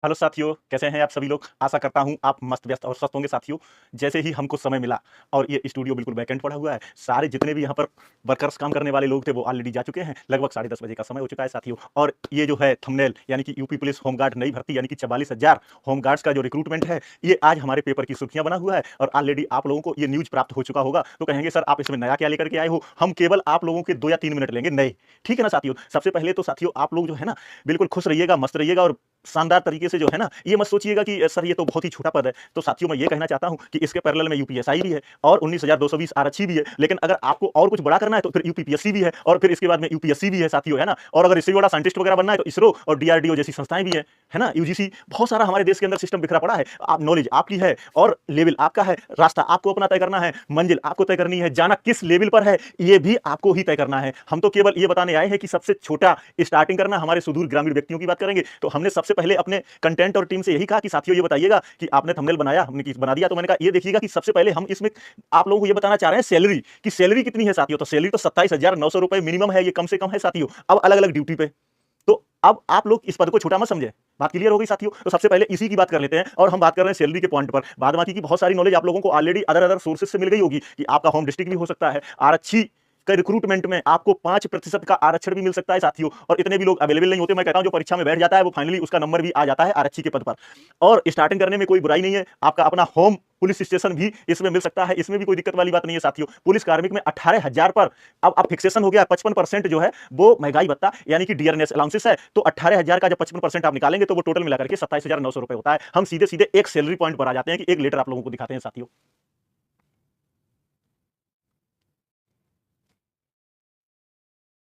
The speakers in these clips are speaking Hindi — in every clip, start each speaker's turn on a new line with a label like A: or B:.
A: हेलो साथियों, कैसे हैं आप सभी लोग। आशा करता हूं आप मस्त व्यस्त और स्वस्थ होंगे साथियों। जैसे ही हमको समय मिला और ये स्टूडियो बिल्कुल वैकेंट पड़ा हुआ है, सारे जितने भी यहाँ पर वर्कर्स काम करने वाले लोग थे वो ऑलरेडी जा चुके हैं। लगभग 10:30 बजे का समय हो चुका है साथियों। और ये जो है थंबनेल यानी कि यूपी पुलिस होमगार्ड नई भर्ती यानी कि 44,000 होमगार्ड्स का जो रिक्रूटमेंट है, ये आज हमारे पेपर की सुर्खियां बना हुआ है। और ऑलरेडी आप लोगों को ये न्यूज प्राप्त हो चुका होगा, तो कहेंगे सर आप इसमें नया क्या लेकर के आए हो। हम केवल आप लोगों के 2 या 3 मिनट लेंगे नए, ठीक है ना साथियों। सबसे पहले तो साथियों आप लोग जो है ना बिल्कुल खुश रहिएगा, मस्त रहिएगा और शानदार तरीके से जो है ना, ये मत सोचिएगा कि सर ये तो बहुत ही छोटा पद है। तो साथियों मैं ये कहना चाहता हूं कि इसके पैरेलल में यूपीएसआई भी है और 19,220 आरक्षी भी है। लेकिन अगर आपको और कुछ बड़ा करना है तो फिर यूपीपीएससी भी है और फिर इसके बाद में यूपीएससी भी है साथियों, है ना। और अगर इससे भी बड़ा साइंटिस्ट वगैरह बनना है तो इसरो और डीआरडीओ जैसी संस्थाएं भी है ना, यूजीसी। बहुत सारा हमारे देश के अंदर सिस्टम बिखरा पड़ा है। आप नॉलेज आपकी है और लेवल आपका है, रास्ता आपको अपना तय करना है, मंजिल आपको तय करनी है, जाना किस लेवल पर है ये भी आपको ही तय करना है। हम तो केवल ये बताने आए हैं कि सबसे छोटा स्टार्टिंग करना। हमारे सुदूर ग्रामीण व्यक्तियों की बात करेंगे तो हमने सबसे पहले अपने कंटेंट और टीम से यही कहा कि साथियों ये बताइएगा कि आपने थंबनेल बनाया, हमने बना दिया, तो मैंने कहा ये देखिएगा कि सबसे पहले हम इसमें आप लोगों को ये बताना चाह रहे हैं सैलरी की सैलरी कितनी है साथियों। तो सैलरी तो 27,900 रुपए मिनिमम है, ये कम से कम है साथियों। अब अलग अलग ड्यूटी पे, तो अब आप लोग इस पद को छोटा मत समझे। बात क्लियर हो गई साथियों। तो सबसे पहले इसी की बात कर लेते हैं और हम बात कर रहे हैं सैलरी के पॉइंट पर। बाद बाकी की बहुत सारी नॉलेज आप लोगों को ऑलरेडी अदर अदर सोर्सेज से मिल गई होगी कि आपका होम डिस्ट्रिक्ट भी हो सकता है, आरक्षी के रिक्रूटमेंट में आपको 5% का आरक्षण भी मिल सकता है साथियों। और इतने भी लोग अवेलेबल नहीं होते। मैं कहता हूं जो परीक्षा में बैठ जाता है वो फाइनली उसका नंबर भी आ जाता है आरक्षी के पद पर। और स्टार्टिंग करने में कोई बुराई नहीं है, आपका अपना होम पुलिस स्टेशन भी इसमें मिल सकता है, इसमें भी कोई दिक्कत वाली बात नहीं है साथियों। पुलिस कार्मिक में 18,000 पर अब फिक्सेशन हो गया। 55% जो है वो महंगाई भत्ता यानी कि डियरनेस अलाउंसेस है। तो 18,000 का जब 55% आप निकालेंगे तो वो टोटल मिलाकर के 27,900 रुपए होता है। हम सीधे सीधे एक सैलरी पॉइंट पर आ जाते हैं कि एक लेटर आप लोगों को दिखाते हैं साथियों।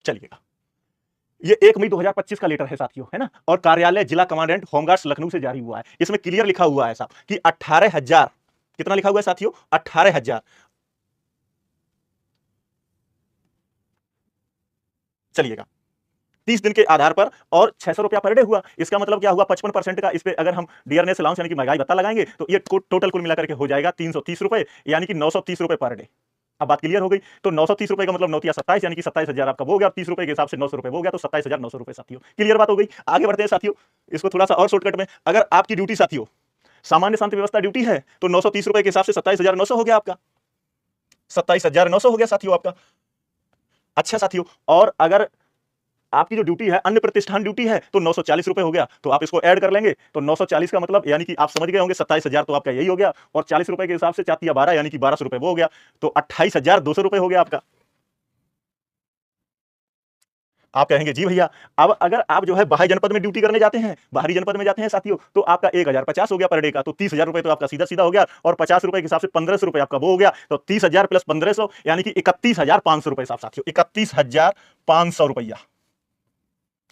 A: चलिएगा, ये 1 मई 2025 का लेटर है साथियों, है ना। और कार्यालय जिला कमांडेंट होमगार्ड्स लखनऊ से जारी हुआ है। इसमें क्लियर लिखा हुआ है साहब कि 18,000, कितना लिखा हुआ है साथियों, 18,000। चलिएगा, 30 दिन के आधार पर और 600 रुपया पर डे हुआ। इसका मतलब क्या हुआ, 55% का इस पे अगर हम डियरनेस अलाउंस यानी कि महंगाई भत्ता लगाएंगे तो ये टोटल कुल मिलाकर के हो जाएगा 330 रुपए यानी कि 930 रुपए पर डे। अब बात क्लियर हो गई। तो 930 रुपए का मतलब 9 × 27 यानी कि 27,000 आपका वो हो गया। 30 रुपए के हिसाब से 900 रुपए हो गया, तो 27,900 रुपए साथियों। क्लियर बात हो गई। आगे बढ़ते हैं साथियों, इसको थोड़ा सा और शॉर्टकट में। अगर आपकी ड्यूटी साथियों सामान्य शांति व्यवस्था ड्यूटी है तो 930 रुपए के हिसाब से 27,900 हो गया आपका, 27,900 हो गया साथियों आपका। अच्छा साथियों, और अगर आपकी जो ड्यूटी है अन्य प्रतिष्ठान ड्यूटी है तो 940 रुपए हो गया। तो आप इसको ऐड कर लेंगे तो 940 का मतलब यानी कि आप समझ गए होंगे 27,000 तो आपका यही हो गया। और 40 रुपए के हिसाब से 4 या 12 यानी कि 1200 रुपए वो हो गया। तो 28,200 रुपए हो गया आपका। आप कहेंगे जी भैया, अब अगर आप जो है बाहरी जनपद में ड्यूटी करने जाते हैं, बाहरी जनपद में जाते हैं साथियों, तो आपका 1,050 हो गया पर डे का। तो 30,000 रुपए तो आपका सीधा सीधा हो गया। और 50 रुपए के हिसाब से 1,500 रुपए आपका वो हो गया। तो 30,000 प्लस 1,500 यानी कि 31,500 रुपए साहब साथियों, 31,500 रुपया।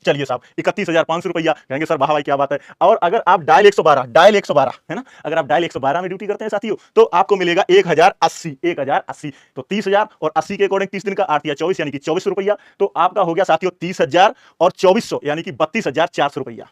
A: चलिए साहब, 31,500 रुपया। कहेंगे सर वाह भाई क्या बात है। और अगर आप डायल 112 है ना, अगर आप डायल 112 में ड्यूटी करते हैं साथियों तो आपको मिलेगा 1,080। तो 30,000 और 80 के अकॉर्डिंग 30 दिन का 8 या 24 यानी कि 24 रुपया। तो आपका हो गया साथियों 30,000 और 2,400 यानी कि 32,400 रुपया।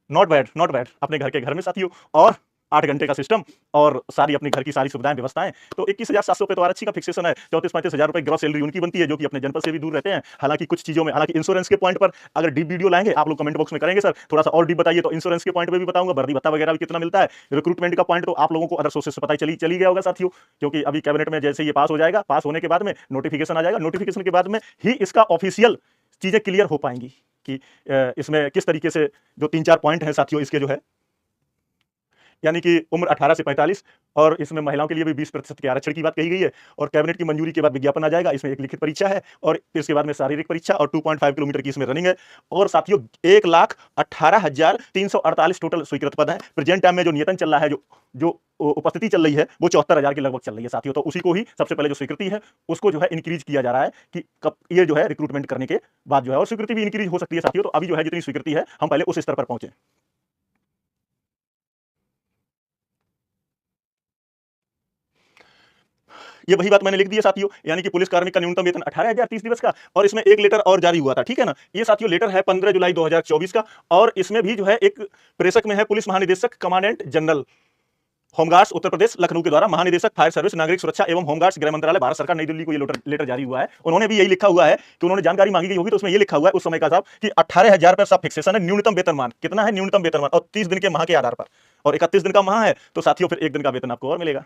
A: नॉट बैड, नॉट बैड अपने घर के घर में साथियों। और 8 घंटे का सिस्टम और सारी अपने घर की सारी सुविधाएं व्यवस्थाएं। तो 21,700 पे तो आरक्षी का फिक्सेशन है। 34-35 हजार रुपए ग्रॉस सैलरी उनकी बनती है जो कि अपने जनपद से भी दूर रहते हैं। हालांकि कुछ चीजों में, हालांकि इंश्योरेंस के पॉइंट पर अगर डीप वीडियो लाएंगे आप लोग कमेंट बॉक्स में करेंगे सर थोड़ा सा और डीप बताइए, तो इंश्योरेंस के पॉइंट पे भी बताऊंगा, वर्दी भत्ता वगैरह भी कितना मिलता है। रिक्रूटमेंट का पॉइंट तो आप लोगों को अदर सोर्सेस से पता चली गया होगा साथियों, क्योंकि अभी कैबिनेट में जैसे ये पास हो जाएगा, पास होने के बाद में नोटिफिकेशन आ जाएगा, नोटिफिकेशन के बाद में ही इसका ऑफिशियल चीजें क्लियर हो पाएंगी कि इसमें किस तरीके से जो 3-4 पॉइंट है साथियों इसके जो है, यानी कि उम्र 18 से 45 और इसमें महिलाओं के लिए भी 20% के आरक्षण की बात कही गई है। और कैबिनेट की मंजूरी के बाद विज्ञापन आ जाएगा। इसमें एक लिखित परीक्षा है और फिर इसके बाद में शारीरिक परीक्षा और 2.5 किलोमीटर की इसमें रनिंग है। और साथियों 1,18,348 टोटल स्वीकृत पद है। प्रेजेंट टाइम में जो नियतन चल रहा है, जो उपस्थिति चल रही है वो 74,000 के लगभग चल रही है साथियों। तो उसी को ही सबसे पहले जो स्वीकृति है उसको जो है इंक्रीज किया जा रहा है कि कब ये जो है रिक्रूटमेंट करने के बाद जो है, और स्वीकृति भी इंक्रीज हो सकती है साथियों। तो अभी जो है जितनी स्वीकृति है हम पहले उस स्तर पर पहुंचे। ये वही बात मैंने लिख दी है साथियों, यानी कि पुलिस कार्मिक का न्यूनतम वेतन 18,000 30 दिवस का। और इसमें एक लेटर और जारी हुआ था, ठीक है ना। ये साथियों लेटर है 15 जुलाई 2024 का। और इसमें भी जो है एक प्रेषक में है पुलिस महानिदेशक commandant general, home guards Uttar Pradesh Lucknow के द्वारा महानिदेशक फायर सर्विस नागरिक सुरक्षा एवं होमगार्ड्स गृह मंत्रालय भारत सरकार नई दिल्ली को ये लेटर जारी हुआ है। उन्होंने भी यही लिखा हुआ है कि उन्होंने जानकारी मांगी गई होगी तो उसमें ये लिखा हुआ है उस समय का साहब कि 18,000 रुपये सब फिक्सेशन है, न्यूनतम वेतनमान कितना है, न्यूनतम वेतनमान, और 30 दिन के माह के आधार पर, और 31 दिन का माह है तो साथियों फिर 1 दिन का वेतन आपको और मिलेगा,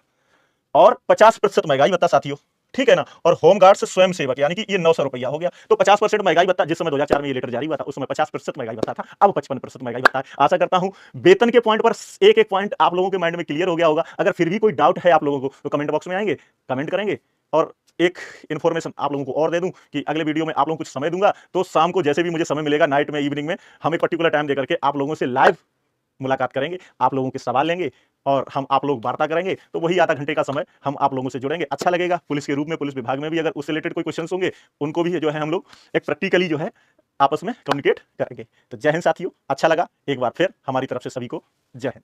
A: और 50% महंगाई भत्ता साथियों, ठीक है ना। और होमगार्ड से स्वयं सेवक यानी कि ये 900 रुपया हो गया, तो 50% महंगाई भत्ता, जिस समय 2004 में ये लेटर जारी हुआ था उस समय 50% महंगाई भत्ता था, अब 55% महंगाई भत्ता है। आशा करता हूं वेतन के पॉइंट पर एक एक पॉइंट आप लोगों के माइंड में क्लियर हो गया होगा। अगर फिर भी कोई डाउट है आप लोगों को तो कमेंट बॉक्स में आएंगे, कमेंट करेंगे। और एक इन्फॉर्मेशन आप लोगों को और दे दूं कि अगले वीडियो में आप लोगों को कुछ समय दूंगा, तो शाम को जैसे भी मुझे समय मिलेगा, नाइट में, इवनिंग में, हम एक पर्टिकुलर टाइम देकर के आप लोगों से लाइव मुलाकात करेंगे, आप लोगों के सवाल लेंगे और हम आप लोग वार्ता करेंगे। तो वही आधा घंटे का समय हम आप लोगों से जुड़ेंगे, अच्छा लगेगा। पुलिस के रूप में, पुलिस विभाग में भी अगर उससे रिलेटेड कोई क्वेश्चंस होंगे उनको भी जो है हम लोग एक प्रैक्टिकली जो है आपस में कम्युनिकेट करेंगे। तो जय हिंद साथियों, अच्छा लगा, एक बार फिर हमारी तरफ से सभी को जय हिंद।